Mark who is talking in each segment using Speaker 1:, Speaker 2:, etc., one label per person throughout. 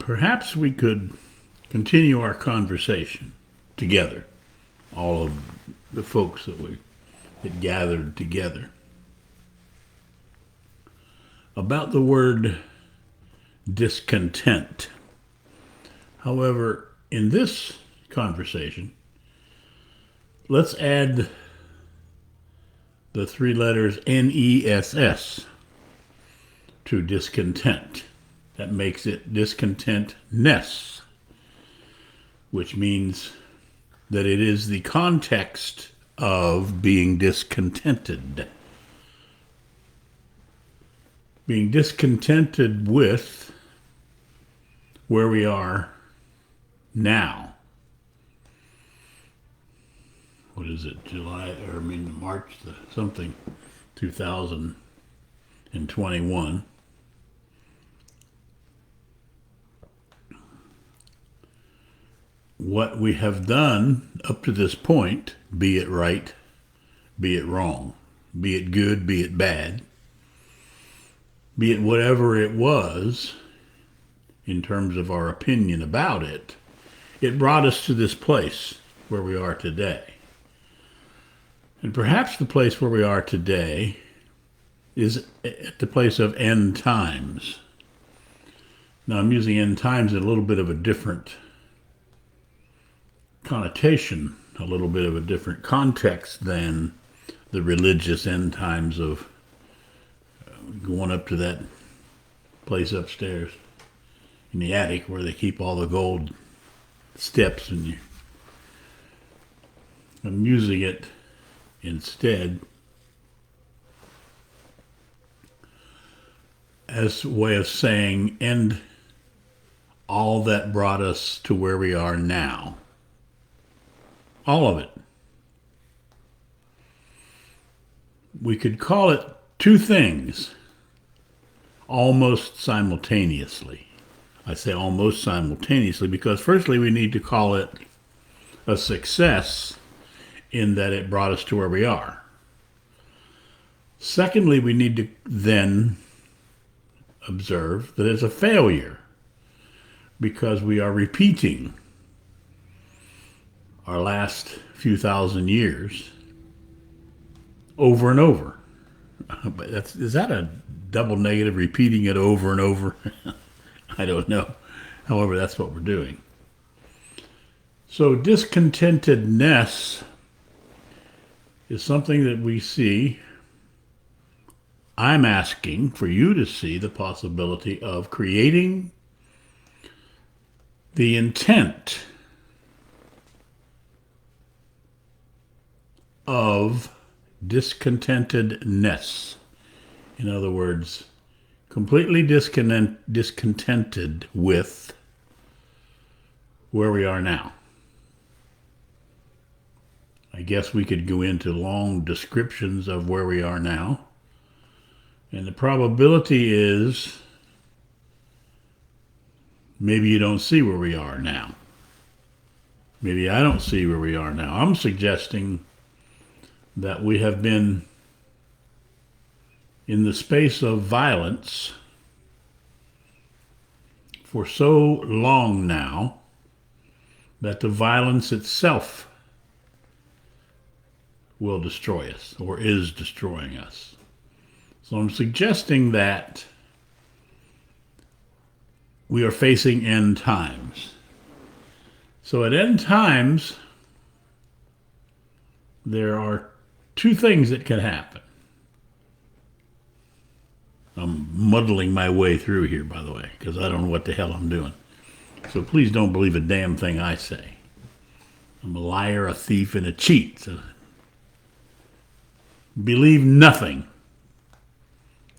Speaker 1: Perhaps we could continue our conversation together, all of the folks that we had gathered together, about the word discontent. However, in this conversation, let's add the three letters NESS to discontent. That makes it discontentness, which means that it is the context of being discontented. Being discontented with where we are now. What is it, March something, 2021. What we have done up to this point, be it right, be it wrong, be it good, be it bad, be it whatever it was in terms of our opinion about it, it brought us to this place where we are today. And perhaps the place where we are today is at the place of end times. Now, I'm using end times in a little bit of a different connotation, a little bit of a different context than the religious end times of going up to that place upstairs in the attic where they keep all the gold steps, and I'm using it instead as a way of saying end all that brought us to where we are now. All of it. We could call it two things almost simultaneously. I say almost simultaneously because firstly we need to call it a success in that it brought us to where we are. Secondly, we need to then observe that it's a failure because we are repeating our last few thousand years over and over. But is that a double negative, repeating it over and over? I don't know. However, that's what we're doing. So discontentedness is something that we see. I'm asking for you to see the possibility of creating the intent of discontentedness. In other words, completely discontented with where we are now. I guess we could go into long descriptions of where we are now. And the probability is maybe you don't see where we are now. Maybe I don't see where we are now. I'm suggesting that we have been in the space of violence for so long now that the violence itself will destroy us or is destroying us. So I'm suggesting that we are facing end times. So at end times, there are two things that can happen. I'm muddling my way through here, by the way, because I don't know what the hell I'm doing. So please don't believe a damn thing I say. I'm a liar, a thief, and a cheat. So believe nothing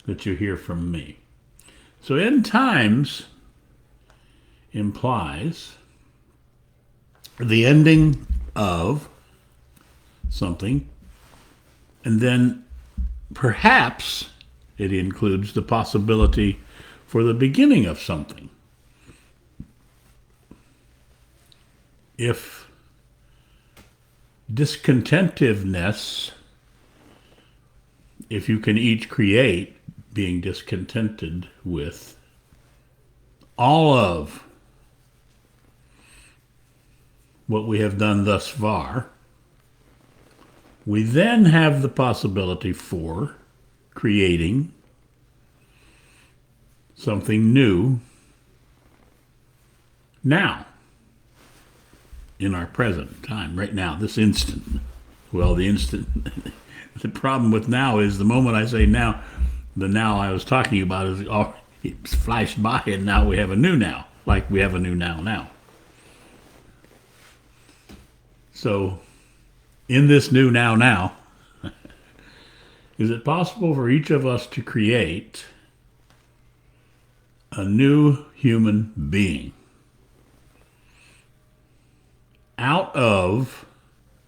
Speaker 1: that you hear from me. So end times implies the ending of something, and then perhaps it includes the possibility for the beginning of something. If discontentiveness, if you can each create being discontented with all of what we have done thus far, we then have the possibility for creating something new now, in our present time, right now, this instant. Well, the problem with now is the moment I say now, the now I was talking about is it's flashed by, and now we have a new now, like we have a new now. So, in this new now, is it possible for each of us to create a new human being out of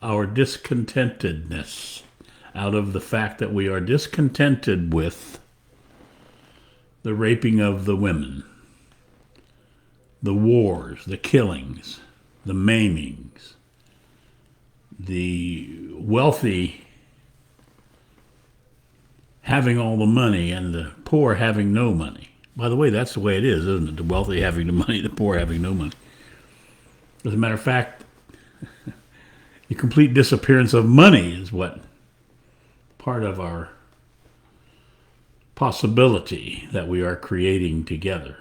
Speaker 1: our discontentedness, out of the fact that we are discontented with the raping of the women, the wars, the killings, the maimings, the wealthy having all the money and the poor having no money. By the way, that's the way it is, isn't it? The wealthy having the money, the poor having no money. As a matter of fact, the complete disappearance of money is what part of our possibility that we are creating together.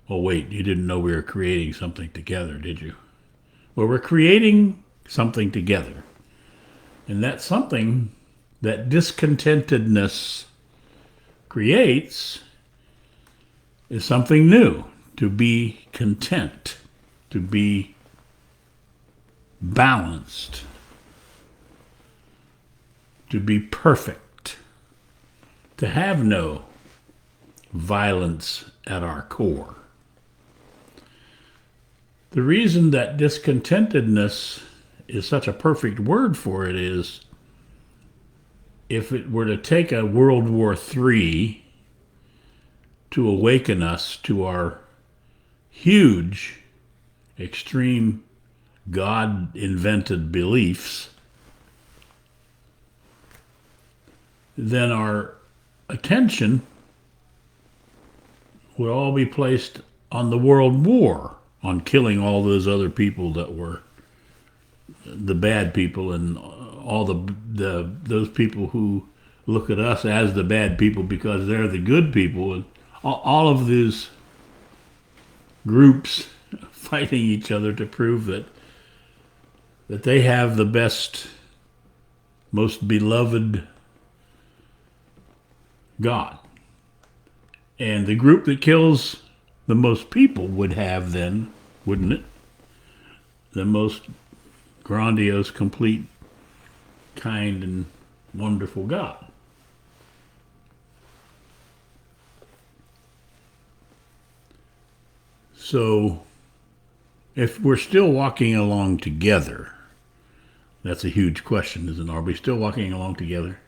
Speaker 1: Oh, wait, you didn't know we were creating something together, did you? Well, we're creating something together. And that something that discontentedness creates is something new, to be content, to be balanced, to be perfect, to have no violence at our core. The reason that discontentedness is such a perfect word for it is, if it were to take a World War III to awaken us to our huge, extreme, God-invented beliefs, then our attention would all be placed on the world war, on killing all those other people that were the bad people, and all those people who look at us as the bad people because they're the good people, and all of these groups fighting each other to prove that they have the best, most beloved God. And the group that kills the most people would have then, wouldn't it, the most grandiose, complete, kind, and wonderful God. So, if we're still walking along together, that's a huge question, isn't it? Are we still walking along together?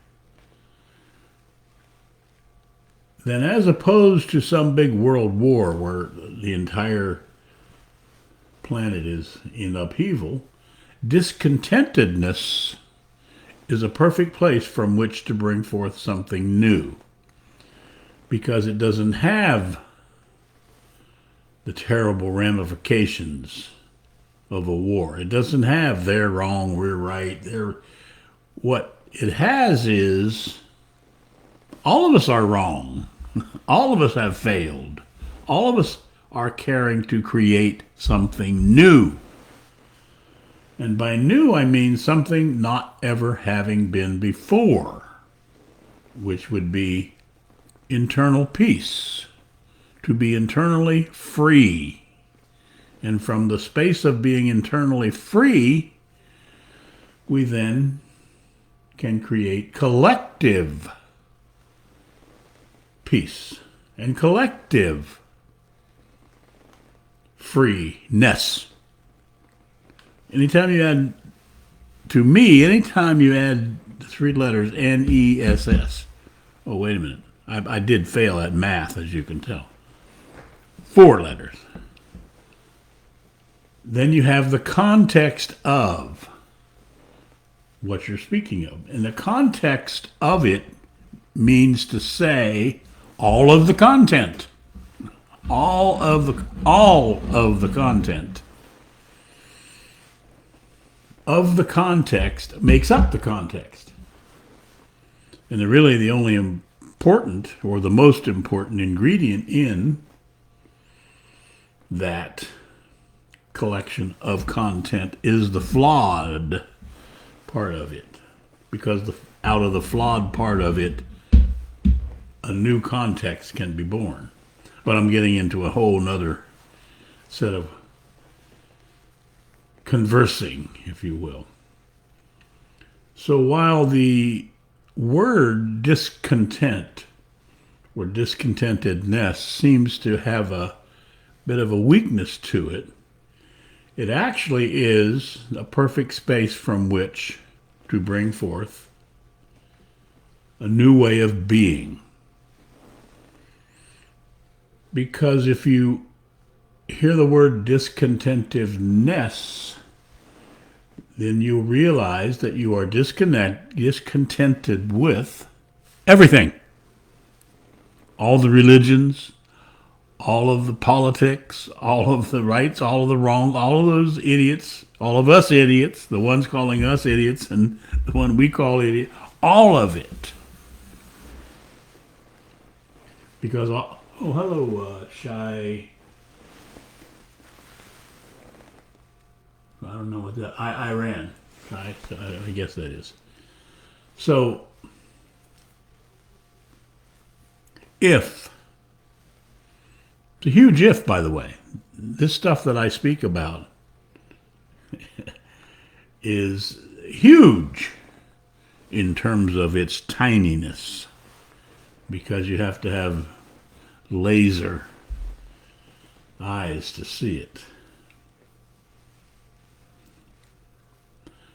Speaker 1: Then, as opposed to some big world war where the entire planet is in upheaval, discontentedness is a perfect place from which to bring forth something new, because it doesn't have the terrible ramifications of a war. It doesn't have they're wrong, we're right. What it has is all of us are wrong. All of us have failed. All of us are caring to create something new. And by new, I mean something not ever having been before, which would be internal peace, to be internally free. And from the space of being internally free, we then can create collective peace and collective freeness. Anytime you add the three letters NESS. Oh, wait a minute. I did fail at math, as you can tell. 4 letters. Then you have the context of what you're speaking of. And the context of it means to say all of the content. All of the content. of the context makes up the context. And really the only important or the most important ingredient in that collection of content is the flawed part of it. Because out of the flawed part of it, a new context can be born. But I'm getting into a whole nother set of conversing, if you will. So while the word discontent or discontentedness seems to have a bit of a weakness to it, it actually is a perfect space from which to bring forth a new way of being. Because if you hear the word discontentiveness, then you'll realize that you are discontented with everything. All the religions, all of the politics, all of the rights, all of the wrong, all of those idiots, all of us idiots, the ones calling us idiots and the one we call idiot, all of it. Because, oh, hello, Shy. I don't know what that, Iran. I guess that is. So, if, it's a huge if, by the way. This stuff that I speak about is huge in terms of its tininess, because you have to have laser eyes to see it.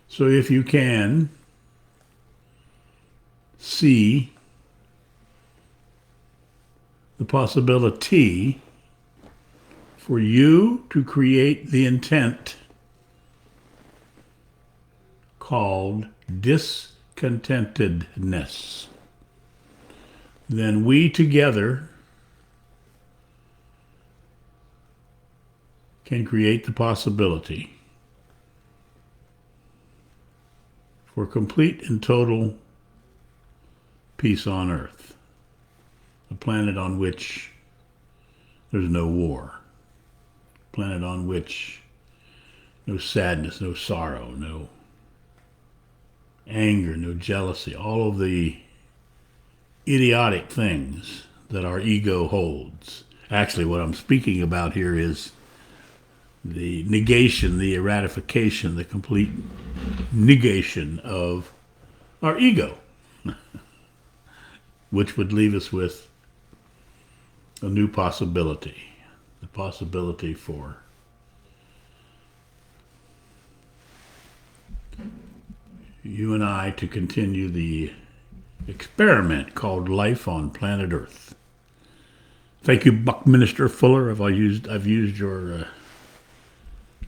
Speaker 1: So if you can see the possibility for you to create the intent called discontentedness, then we together can create the possibility for complete and total peace on earth, a planet on which there's no war, a planet on which no sadness, no sorrow, no anger, no jealousy, all of the idiotic things that our ego holds. Actually, what I'm speaking about here is the negation, the eradication, the complete negation of our ego, which would leave us with a new possibility, the possibility for you and I to continue the experiment called life on planet Earth. Thank you, Buckminster Fuller. I've used your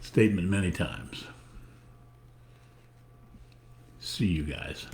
Speaker 1: statement many times. See you guys.